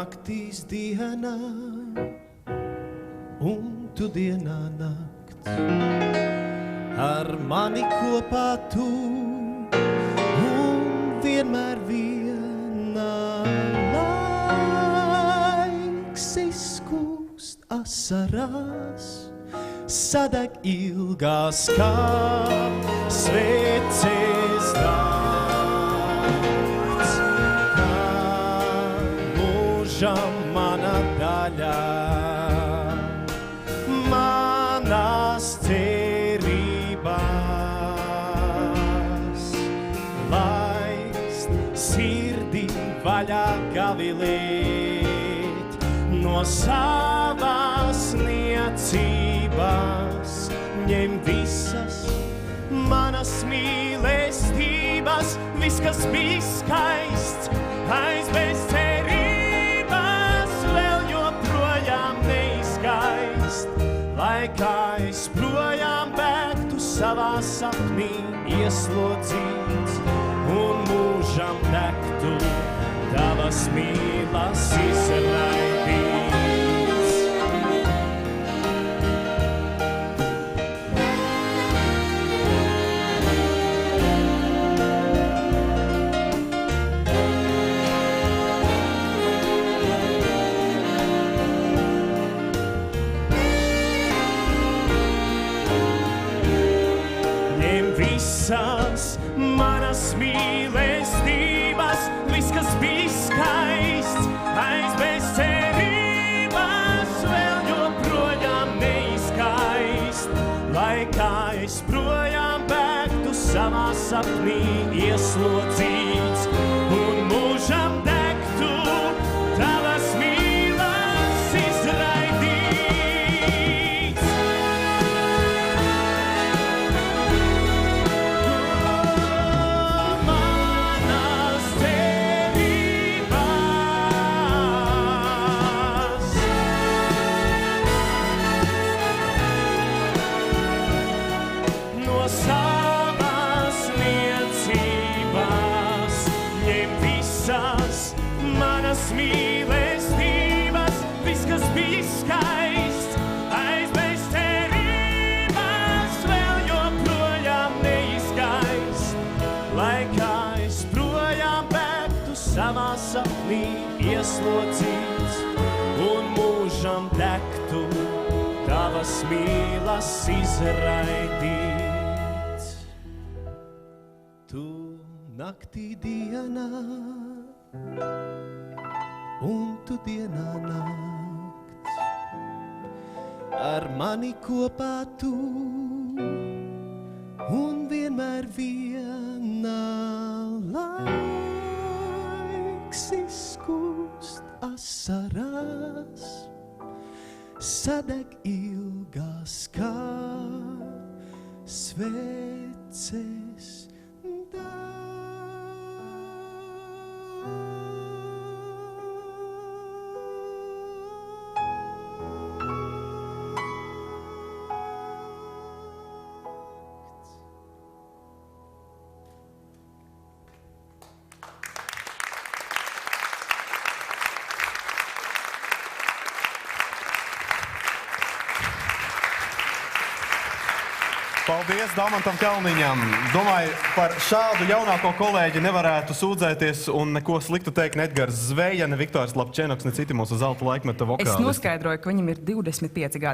naktīs dienā, un tu dienā nakts. Ar mani kopā tu, un vienmēr vienā. Laiks izkūst asarās, sadeg ilgās kā sveces nakts. Kā mūžam mana daļa, manas cerībās. Laist sirdī vaļā gavilēt no savās niecības. Ņem visas manas mīlestības, viss, kas bija skaists, aiz bez cerības, vēl joprojām neizskaist. Lai kā es projām bēgtu savā sapnī ieslodzīts, un mūžam degtu tavas mīlas izraidīts. Visas manas mīlestības, viss, kas bija skaists, aiz bez cerības, vēl joprojām neizskaist. Lai kā es projām bēgtu savā sapnī ieslodzīts, un mūžam degtu tavas mīlas izraidīts. Mīlestības, viss, kas bija skaists, aiz bez cerības, vēl joprojām neizskaist. Lai kā es projām bēgtu savā sapnī ieslodzīts, un mūžam degtu tavas mīlas izraidīts. Tu naktī dienā, un tu dienā nakts. Ar mani kopā tu, un vienmēr vienā. Laiks izkūst asarās, sadeg ilgās kā sveces dārgs. Paldies Damantam Kalniņam. Domāju, par šādu jaunāko kolēģi nevarētu sūdzēties un neko sliktu teikt ne Edgars Zveja, ne Viktors Lapčenoks, ne citi mūsu zelta laikmeta vokālisti. Es noskaidroju, ka viņam ir 25 gadi.